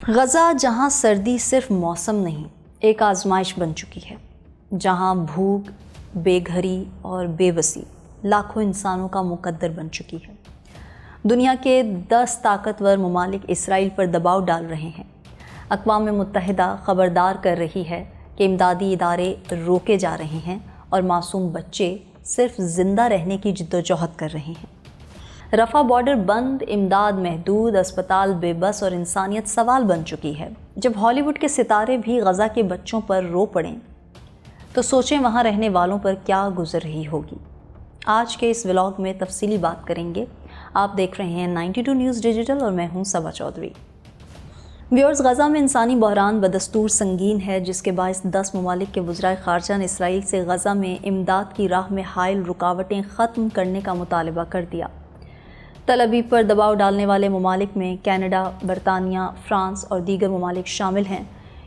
غزہ جہاں سردی صرف موسم نہیں ایک آزمائش بن چکی ہے، جہاں بھوک، بے گھری اور بے بسی لاکھوں انسانوں کا مقدر بن چکی ہے۔ دنیا کے 10 طاقتور ممالک اسرائیل پر دباؤ ڈال رہے ہیں۔ اقوام متحدہ خبردار کر رہی ہے کہ امدادی ادارے روکے جا رہے ہیں اور معصوم بچے صرف زندہ رہنے کی جدوجہد کر رہے ہیں۔ رفح بارڈر بند، امداد محدود، اسپتال بے بس اور انسانیت سوال بن چکی ہے۔ جب ہالی ووڈ کے ستارے بھی غزہ کے بچوں پر رو پڑیں تو سوچیں وہاں رہنے والوں پر کیا گزر رہی ہوگی۔ آج کے اس ولاگ میں تفصیلی بات کریں گے۔ آپ دیکھ رہے ہیں 92 نیوز ڈیجیٹل اور میں ہوں صبا چودھری۔ ویورز، غزہ میں انسانی بحران بدستور سنگین ہے، جس کے باعث 10 ممالک کے وزرائے خارجہ نے اسرائیل سے غزہ میں امداد کی راہ میں حائل رکاوٹیں ختم کرنے کا مطالبہ کر دیا۔ تل ابیب پر دباؤ ڈالنے والے ممالک میں کینیڈا، برطانیہ، فرانس اور دیگر ممالک شامل ہیں۔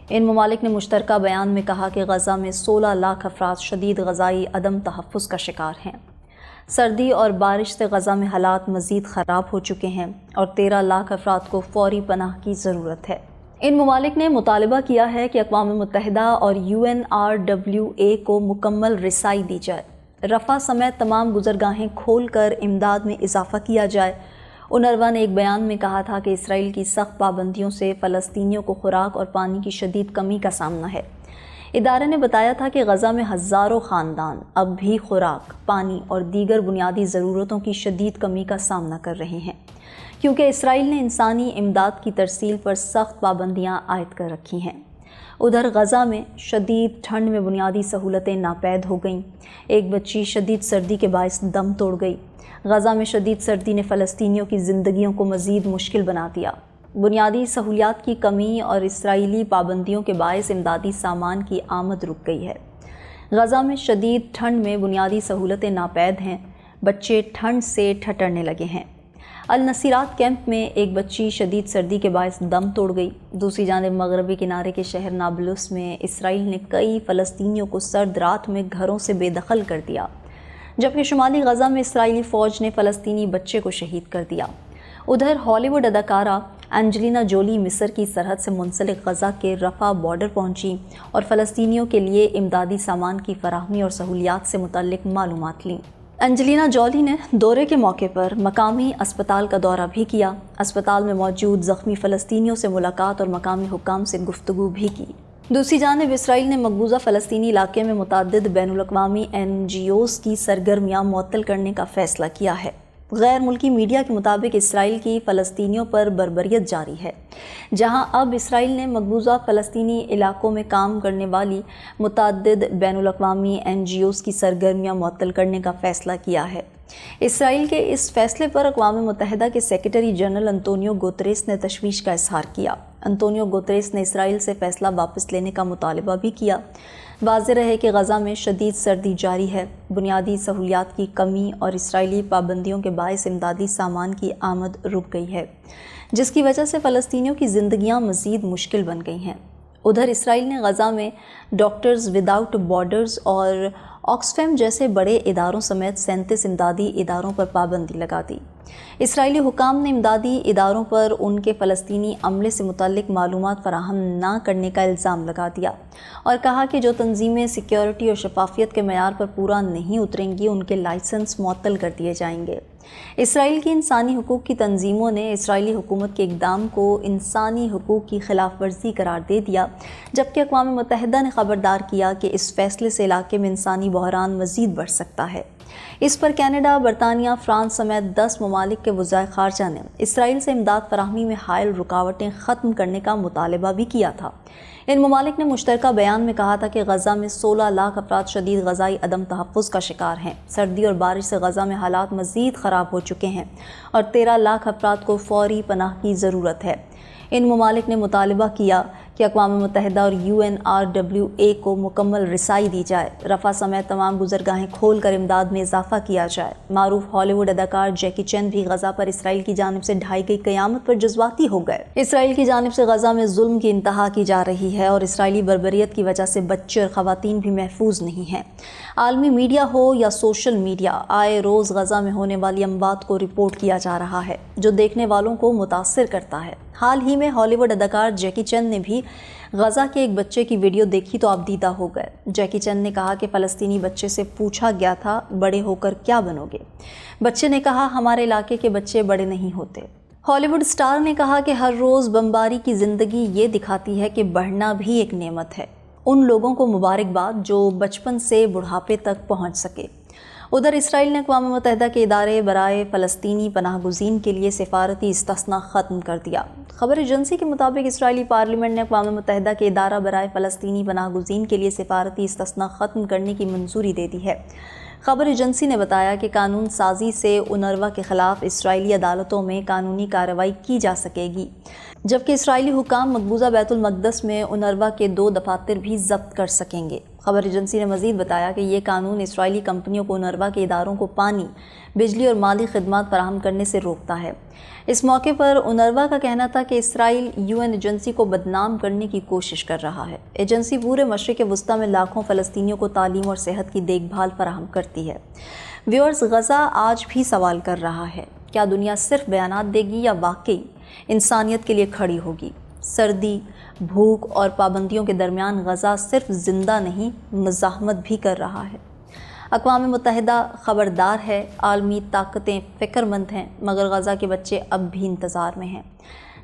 ان ممالک نے مشترکہ بیان میں کہا کہ غزہ میں 16 لاکھ افراد شدید غذائی عدم تحفظ کا شکار ہیں۔ سردی اور بارش سے غزہ میں حالات مزید خراب ہو چکے ہیں اور 13 لاکھ افراد کو فوری پناہ کی ضرورت ہے۔ ان ممالک نے مطالبہ کیا ہے کہ اقوام متحدہ اور UNRWA کو مکمل رسائی دی جائے، رفح سمیت تمام گزرگاہیں کھول کر امداد میں اضافہ کیا جائے۔ UNRWA نے ایک بیان میں کہا تھا کہ اسرائیل کی سخت پابندیوں سے فلسطینیوں کو خوراک اور پانی کی شدید کمی کا سامنا ہے۔ ادارے نے بتایا تھا کہ غزہ میں ہزاروں خاندان اب بھی خوراک، پانی اور دیگر بنیادی ضرورتوں کی شدید کمی کا سامنا کر رہے ہیں، کیونکہ اسرائیل نے انسانی امداد کی ترسیل پر سخت پابندیاں عائد کر رکھی ہیں۔ ادھر غزہ میں شدید ٹھنڈ میں بنیادی سہولتیں ناپید ہو گئیں۔ ایک بچی شدید سردی کے باعث دم توڑ گئی۔ غزہ میں شدید سردی نے فلسطینیوں کی زندگیوں کو مزید مشکل بنا دیا۔ بنیادی سہولیات کی کمی اور اسرائیلی پابندیوں کے باعث امدادی سامان کی آمد رک گئی ہے۔ غزہ میں شدید ٹھنڈ میں بنیادی سہولتیں ناپید ہیں، بچے ٹھنڈ سے ٹھٹرنے لگے ہیں۔ النصیرات کیمپ میں ایک بچی شدید سردی کے باعث دم توڑ گئی۔ دوسری جانب مغربی کنارے کے شہر نابلس میں اسرائیل نے کئی فلسطینیوں کو سرد رات میں گھروں سے بے دخل کر دیا، جبکہ شمالی غزہ میں اسرائیلی فوج نے فلسطینی بچے کو شہید کر دیا۔ ادھر ہالی ووڈ اداکارہ اینجلینا جولی مصر کی سرحد سے منسلک غزہ کے رفح بارڈر پہنچی اور فلسطینیوں کے لیے امدادی سامان کی فراہمی اور سہولیات سے متعلق معلومات لیں۔ اینجلینا جولی نے دورے کے موقع پر مقامی اسپتال کا دورہ بھی کیا، اسپتال میں موجود زخمی فلسطینیوں سے ملاقات اور مقامی حکام سے گفتگو بھی کی۔ دوسری جانب اسرائیل نے مقبوضہ فلسطینی علاقے میں متعدد بین الاقوامی NGOs کی سرگرمیاں معطل کرنے کا فیصلہ کیا ہے۔ غیر ملکی میڈیا کے مطابق اسرائیل کی فلسطینیوں پر بربریت جاری ہے، جہاں اب اسرائیل نے مقبوضہ فلسطینی علاقوں میں کام کرنے والی متعدد بین الاقوامی NGOs کی سرگرمیاں معطل کرنے کا فیصلہ کیا ہے۔ اسرائیل کے اس فیصلے پر اقوام متحدہ کے سیکریٹری جنرل انطونیو گوتریس نے تشویش کا اظہار کیا۔ انطونیو گوتریس نے اسرائیل سے فیصلہ واپس لینے کا مطالبہ بھی کیا۔ واضح رہے کہ غزہ میں شدید سردی جاری ہے، بنیادی سہولیات کی کمی اور اسرائیلی پابندیوں کے باعث امدادی سامان کی آمد رک گئی ہے، جس کی وجہ سے فلسطینیوں کی زندگیاں مزید مشکل بن گئی ہیں۔ ادھر اسرائیل نے غزہ میں ڈاکٹرز وداؤٹ بارڈرز اور آکسفیم جیسے بڑے اداروں سمیت 37 امدادی اداروں پر پابندی لگا دی۔ اسرائیلی حکام نے امدادی اداروں پر ان کے فلسطینی عملے سے متعلق معلومات فراہم نہ کرنے کا الزام لگا دیا اور کہا کہ جو تنظیمیں سیکیورٹی اور شفافیت کے معیار پر پورا نہیں اتریں گی، ان کے لائسنس معطل کر دیے جائیں گے۔ اسرائیل کی انسانی حقوق کی تنظیموں نے اسرائیلی حکومت کے اقدام کو انسانی حقوق کی خلاف ورزی قرار دے دیا، جبکہ اقوام متحدہ نے خبردار کیا کہ اس فیصلے سے علاقے میں انسانی بحران مزید بڑھ سکتا ہے۔ اس پر کینیڈا، برطانیہ، فرانس سمیت 10 ممالک کے وزرائے خارجہ نے اسرائیل سے امداد فراہمی میں حائل رکاوٹیں ختم کرنے کا مطالبہ بھی کیا تھا۔ ان ممالک نے مشترکہ بیان میں کہا تھا کہ غزہ میں 16 لاکھ افراد شدید غذائی عدم تحفظ کا شکار ہیں۔ سردی اور بارش سے غزہ میں حالات مزید خراب ہو چکے ہیں اور 13 لاکھ افراد کو فوری پناہ کی ضرورت ہے۔ ان ممالک نے مطالبہ کیا کہ اقوام متحدہ اور UNRWA کو مکمل رسائی دی جائے، رفح سمیت تمام گزرگاہیں کھول کر امداد میں اضافہ کیا جائے۔ معروف ہالی ووڈ اداکار جیکی چین بھی غزہ پر اسرائیل کی جانب سے ڈھائی گئی قیامت پر جذباتی ہو گئے۔ اسرائیل کی جانب سے غزہ میں ظلم کی انتہا کی جا رہی ہے اور اسرائیلی بربریت کی وجہ سے بچے اور خواتین بھی محفوظ نہیں ہیں۔ عالمی میڈیا ہو یا سوشل میڈیا، آئے روز غزہ میں ہونے والی اموات کو رپورٹ کیا جا رہا ہے، جو دیکھنے والوں کو متاثر کرتا ہے۔ حال ہی میں ہالی ووڈ اداکار جیکی چن نے بھی غزہ کے ایک بچے کی ویڈیو دیکھی تو آپ دیدہ ہو گئے۔ جیکی چن نے کہا کہ فلسطینی بچے سے پوچھا گیا تھا بڑے ہو کر کیا بنو گے؟ بچے نے کہا ہمارے علاقے کے بچے بڑے نہیں ہوتے۔ ہالی ووڈ سٹار نے کہا کہ ہر روز بمباری کی زندگی یہ دکھاتی ہے کہ بڑھنا بھی ایک نعمت ہے۔ ان لوگوں کو مبارکباد جو بچپن سے بڑھاپے تک پہنچ سکے۔ ادھر اسرائیل نے اقوام متحدہ کے ادارے برائے فلسطینی پناہ گزین کے لیے سفارتی استثناء ختم کر دیا۔ خبر ایجنسی کے مطابق اسرائیلی پارلیمنٹ نے اقوام متحدہ کے ادارہ برائے فلسطینی پناہ گزین کے لیے سفارتی استثناء ختم کرنے کی منظوری دے دی ہے۔ خبر ایجنسی نے بتایا کہ قانون سازی سے اونروا کے خلاف اسرائیلی عدالتوں میں قانونی کارروائی کی جا سکے گی، جبکہ اسرائیلی حکام مقبوضہ بیت المقدس میں اونروا کے 2 دفاتر بھی ضبط کر سکیں گے۔ خبر ایجنسی نے مزید بتایا کہ یہ قانون اسرائیلی کمپنیوں کو اونروا کے اداروں کو پانی، بجلی اور مالی خدمات فراہم کرنے سے روکتا ہے۔ اس موقع پر اونروا کا کہنا تھا کہ اسرائیل UN ایجنسی کو بدنام کرنے کی کوشش کر رہا ہے۔ ایجنسی پورے مشرق وسطیٰ میں لاکھوں فلسطینیوں کو تعلیم اور صحت کی دیکھ بھال فراہم کرتی ہے۔ ویورز، غزہ آج بھی سوال کر رہا ہے، کیا دنیا صرف بیانات دے گی یا واقعی انسانیت کے لیے کھڑی ہوگی؟ سردی، بھوک اور پابندیوں کے درمیان غزہ صرف زندہ نہیں، مزاحمت بھی کر رہا ہے۔ اقوام متحدہ خبردار ہے، عالمی طاقتیں فکر مند ہیں، مگر غزہ کے بچے اب بھی انتظار میں ہیں۔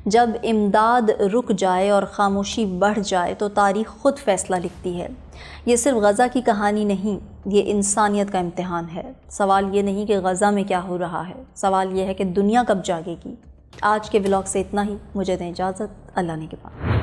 جب امداد رک جائے اور خاموشی بڑھ جائے تو تاریخ خود فیصلہ لکھتی ہے۔ یہ صرف غزہ کی کہانی نہیں، یہ انسانیت کا امتحان ہے۔ سوال یہ نہیں کہ غزہ میں کیا ہو رہا ہے، سوال یہ ہے کہ دنیا کب جاگے گی۔ آج کے ولاگ سے اتنا ہی، مجھے دیں اجازت، اللہ نے کے پاس۔